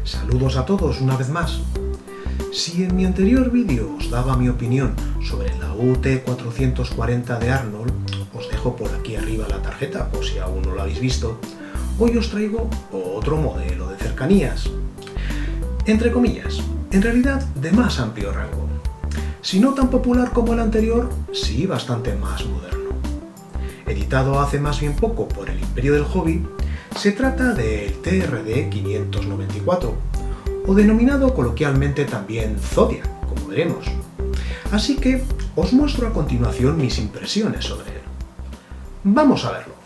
Saludos a todos una vez más. Si en mi anterior vídeo os daba mi opinión sobre la UT440 de Arnold, os dejo por aquí arriba la tarjeta por si aún no lo habéis visto, hoy os traigo otro modelo de cercanías. Entre comillas, en realidad de más amplio rango. Si no tan popular como el anterior, sí bastante más moderno. Editado hace más bien poco por el Imperio del Hobby, se trata del TRD 594, o denominado coloquialmente también Zodiac, como veremos. Así que os muestro a continuación mis impresiones sobre él. Vamos a verlo.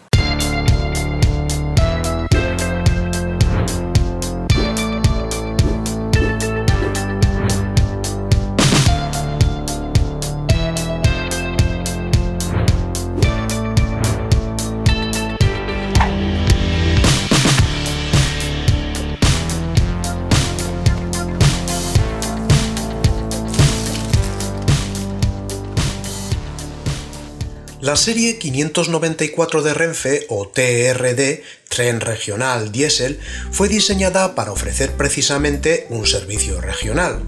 La serie 594 de Renfe, o TRD, Tren Regional Diesel, fue diseñada para ofrecer precisamente un servicio regional.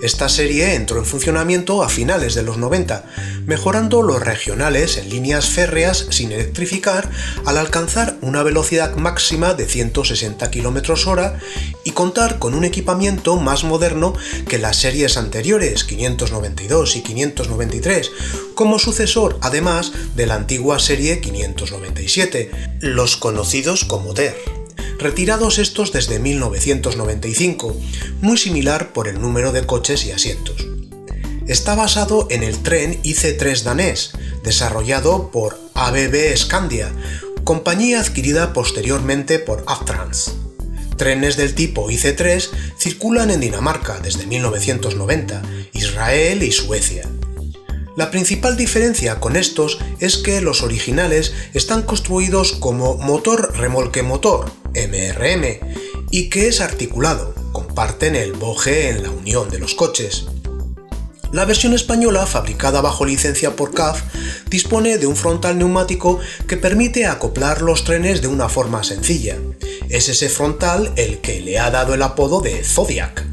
Esta serie entró en funcionamiento a finales de los 90, mejorando los regionales en líneas férreas sin electrificar al alcanzar una velocidad máxima de 160 km/h y contar con un equipamiento más moderno que las series anteriores 592 y 593, como sucesor además de la antigua serie 597, los conocidos como TER. Retirados estos desde 1995, muy similar por el número de coches y asientos. Está basado en el tren IC3 danés, desarrollado por ABB Scandia, compañía adquirida posteriormente por Avtrans. Trenes del tipo IC3 circulan en Dinamarca desde 1990, Israel y Suecia. La principal diferencia con estos es que los originales están construidos como motor remolque motor, MRM, y que es articulado, comparten el boje en la unión de los coches. La versión española, fabricada bajo licencia por CAF, dispone de un frontal neumático que permite acoplar los trenes de una forma sencilla. Es ese frontal el que le ha dado el apodo de Zodiac.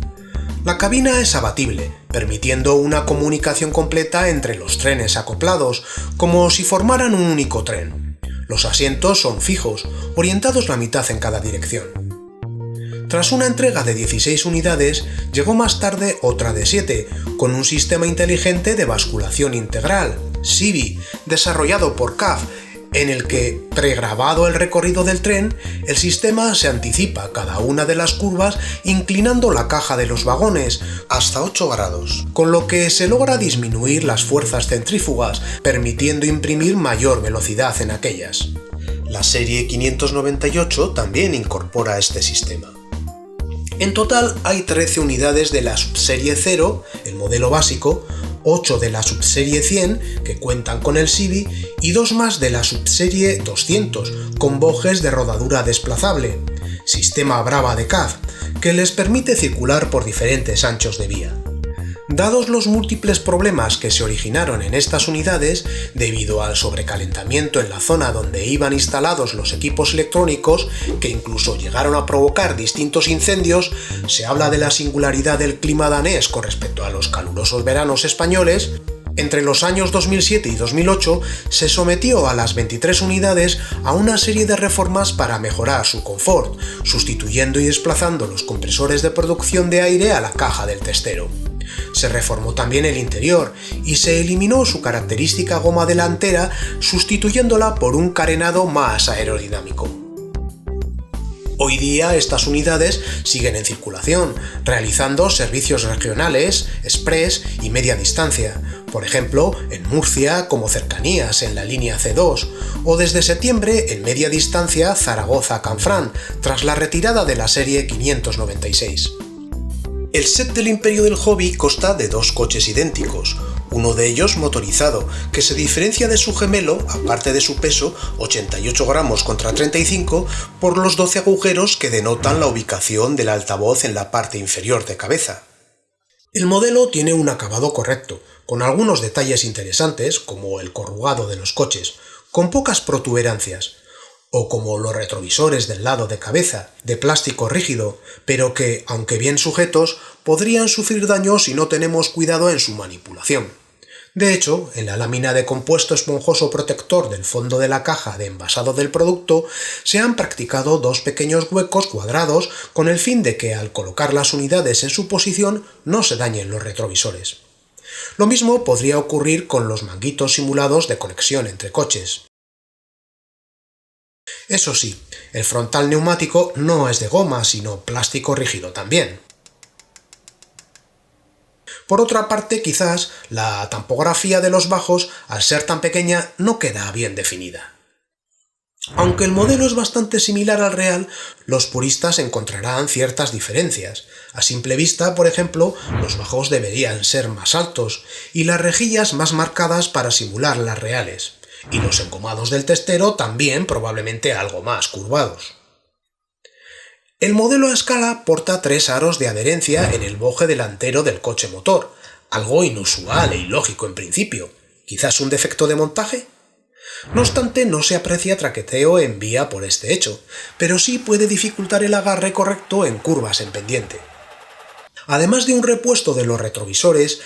La cabina es abatible, permitiendo una comunicación completa entre los trenes acoplados, como si formaran un único tren. Los asientos son fijos, orientados la mitad en cada dirección. Tras una entrega de 16 unidades, llegó más tarde otra de 7, con un sistema inteligente de basculación integral, SIBI, desarrollado por CAF, en el que, pregrabado el recorrido del tren, el sistema se anticipa cada una de las curvas inclinando la caja de los vagones hasta 8 grados, con lo que se logra disminuir las fuerzas centrífugas, permitiendo imprimir mayor velocidad en aquellas. La serie 598 también incorpora este sistema. En total hay 13 unidades de la subserie 0, el modelo básico, 8 de la subserie 100, que cuentan con el SIBI, y 2 más de la subserie 200, con bojes de rodadura desplazable, sistema Brava de CAF, que les permite circular por diferentes anchos de vía. Dados los múltiples problemas que se originaron en estas unidades, debido al sobrecalentamiento en la zona donde iban instalados los equipos electrónicos, que incluso llegaron a provocar distintos incendios, se habla de la singularidad del clima danés con respecto a los calurosos veranos españoles. Entre los años 2007 y 2008 se sometió a las 23 unidades a una serie de reformas para mejorar su confort, sustituyendo y desplazando los compresores de producción de aire a la caja del testero. Se reformó también el interior y se eliminó su característica goma delantera, sustituyéndola por un carenado más aerodinámico. Hoy día estas unidades siguen en circulación, realizando servicios regionales, express y media distancia, por ejemplo en Murcia como cercanías en la línea C2, o desde septiembre en media distancia Zaragoza-Canfrán, tras la retirada de la serie 596. El set del Imperio del Hobby consta de 2 coches idénticos, uno de ellos motorizado, que se diferencia de su gemelo, aparte de su peso, 88 gramos contra 35, por los 12 agujeros que denotan la ubicación del altavoz en la parte inferior de cabeza. El modelo tiene un acabado correcto, con algunos detalles interesantes, como el corrugado de los coches, con pocas protuberancias. o como los retrovisores del lado de cabeza, de plástico rígido, pero que, aunque bien sujetos, podrían sufrir daño si no tenemos cuidado en su manipulación. De hecho, en la lámina de compuesto esponjoso protector del fondo de la caja de envasado del producto se han practicado dos pequeños huecos cuadrados con el fin de que al colocar las unidades en su posición no se dañen los retrovisores. Lo mismo podría ocurrir con los manguitos simulados de conexión entre coches. Eso sí, el frontal neumático no es de goma, sino plástico rígido también. Por otra parte, quizás la tampografía de los bajos, al ser tan pequeña, no queda bien definida. Aunque el modelo es bastante similar al real, los puristas encontrarán ciertas diferencias. A simple vista, por ejemplo, los bajos deberían ser más altos y las rejillas más marcadas para simular las reales, y los engomados del testero también probablemente algo más curvados. El modelo a escala porta 3 aros de adherencia en el boje delantero del coche motor, algo inusual e ilógico en principio. ¿Quizás un defecto de montaje? No obstante, no se aprecia traqueteo en vía por este hecho, pero sí puede dificultar el agarre correcto en curvas en pendiente. Además de un repuesto de los retrovisores,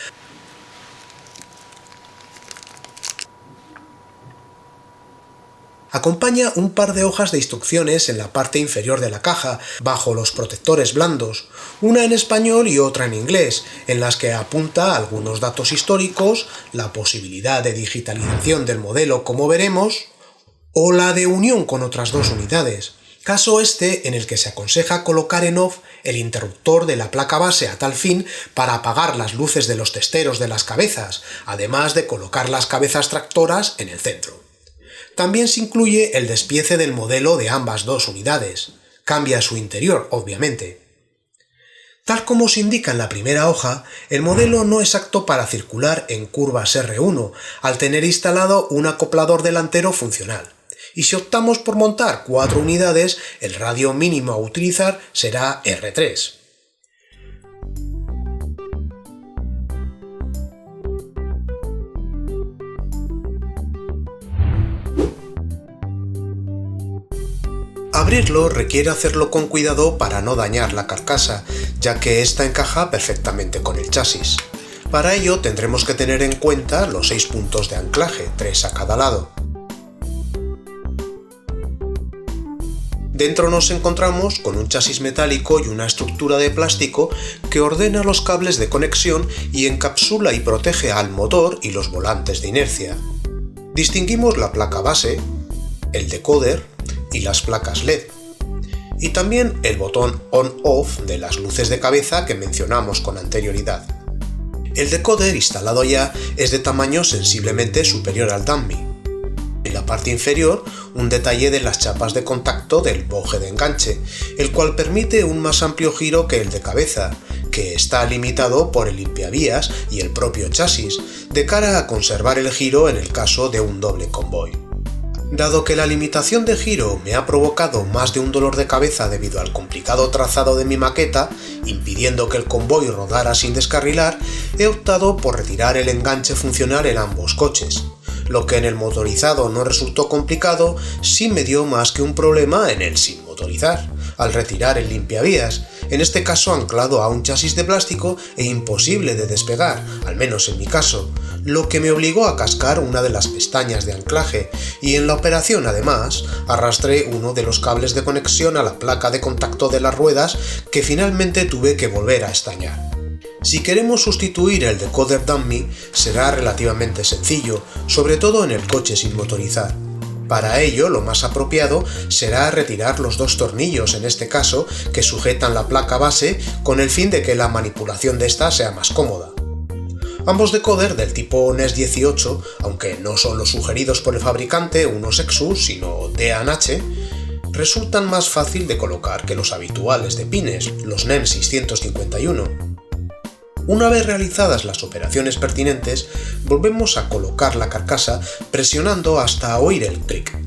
acompaña un par de hojas de instrucciones en la parte inferior de la caja, bajo los protectores blandos, una en español y otra en inglés, en las que apunta algunos datos históricos, la posibilidad de digitalización del modelo como veremos, o la de unión con otras dos unidades, caso este en el que se aconseja colocar en off el interruptor de la placa base a tal fin para apagar las luces de los testeros de las cabezas, además de colocar las cabezas tractoras en el centro. También se incluye el despiece del modelo de ambas dos unidades. Cambia su interior, obviamente. Tal como se indica en la primera hoja, el modelo no es apto para circular en curvas R1, al tener instalado un acoplador delantero funcional. Y si optamos por montar 4 unidades, el radio mínimo a utilizar será R3. Abrirlo requiere hacerlo con cuidado para no dañar la carcasa, ya que ésta encaja perfectamente con el chasis. Para ello tendremos que tener en cuenta los 6 puntos de anclaje, 3 a cada lado. Dentro nos encontramos con un chasis metálico y una estructura de plástico que ordena los cables de conexión y encapsula y protege al motor y los volantes de inercia. Distinguimos la placa base, el decoder y las placas LED, y también el botón on-off de las luces de cabeza que mencionamos con anterioridad. El decoder instalado ya es de tamaño sensiblemente superior al dummy. En la parte inferior, un detalle de las chapas de contacto del boje de enganche, el cual permite un más amplio giro que el de cabeza, que está limitado por el limpiavías y el propio chasis, de cara a conservar el giro en el caso de un doble convoy. Dado que la limitación de giro me ha provocado más de un dolor de cabeza debido al complicado trazado de mi maqueta, impidiendo que el convoy rodara sin descarrilar, he optado por retirar el enganche funcional en ambos coches. Lo que en el motorizado no resultó complicado, sí me dio más que un problema en el sin motorizar, al retirar el limpiavías, en este caso anclado a un chasis de plástico e imposible de despegar, al menos en mi caso, lo que me obligó a cascar una de las pestañas de anclaje, y en la operación además arrastré uno de los cables de conexión a la placa de contacto de las ruedas que finalmente tuve que volver a estañar. Si queremos sustituir el decoder dummy, será relativamente sencillo, sobre todo en el coche sin motorizar. Para ello, lo más apropiado será retirar los 2 tornillos, en este caso, que sujetan la placa base, con el fin de que la manipulación de esta sea más cómoda. Ambos decoder del tipo NES 18, aunque no son los sugeridos por el fabricante, unos Exus, sino D&H, resultan más fácil de colocar que los habituales de pines, los NEM 651. Una vez realizadas las operaciones pertinentes, volvemos a colocar la carcasa presionando hasta oír el clic.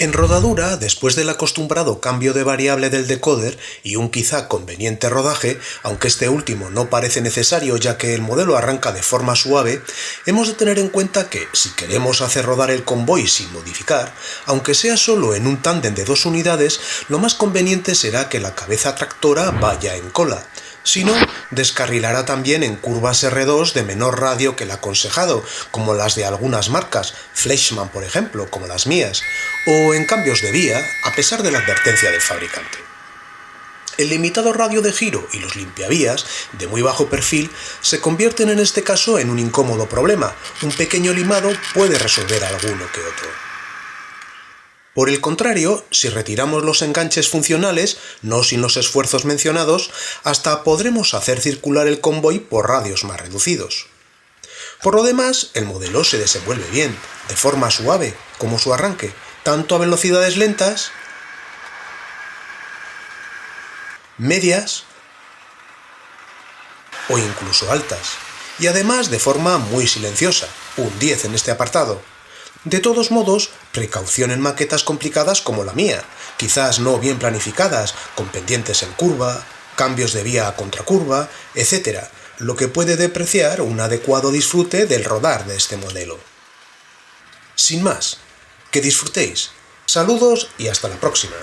En rodadura, después del acostumbrado cambio de variable del decoder y un quizá conveniente rodaje, aunque este último no parece necesario ya que el modelo arranca de forma suave, hemos de tener en cuenta que, si queremos hacer rodar el convoy sin modificar, aunque sea solo en un tándem de 2 unidades, lo más conveniente será que la cabeza tractora vaya en cola. Si no, descarrilará también en curvas R2 de menor radio que el aconsejado, como las de algunas marcas, Fleischmann por ejemplo, como las mías, o en cambios de vía, a pesar de la advertencia del fabricante. El limitado radio de giro y los limpiavías, de muy bajo perfil, se convierten en este caso en un incómodo problema. Un pequeño limado puede resolver alguno que otro. Por el contrario, si retiramos los enganches funcionales, no sin los esfuerzos mencionados, hasta podremos hacer circular el convoy por radios más reducidos. Por lo demás, el modelo se desenvuelve bien, de forma suave, como su arranque, tanto a velocidades lentas, medias o incluso altas, y además de forma muy silenciosa, un 10 en este apartado. De todos modos, precaución en maquetas complicadas como la mía, quizás no bien planificadas, con pendientes en curva, cambios de vía a contracurva, etc., lo que puede depreciar un adecuado disfrute del rodar de este modelo. Sin más, que disfrutéis. Saludos y hasta la próxima.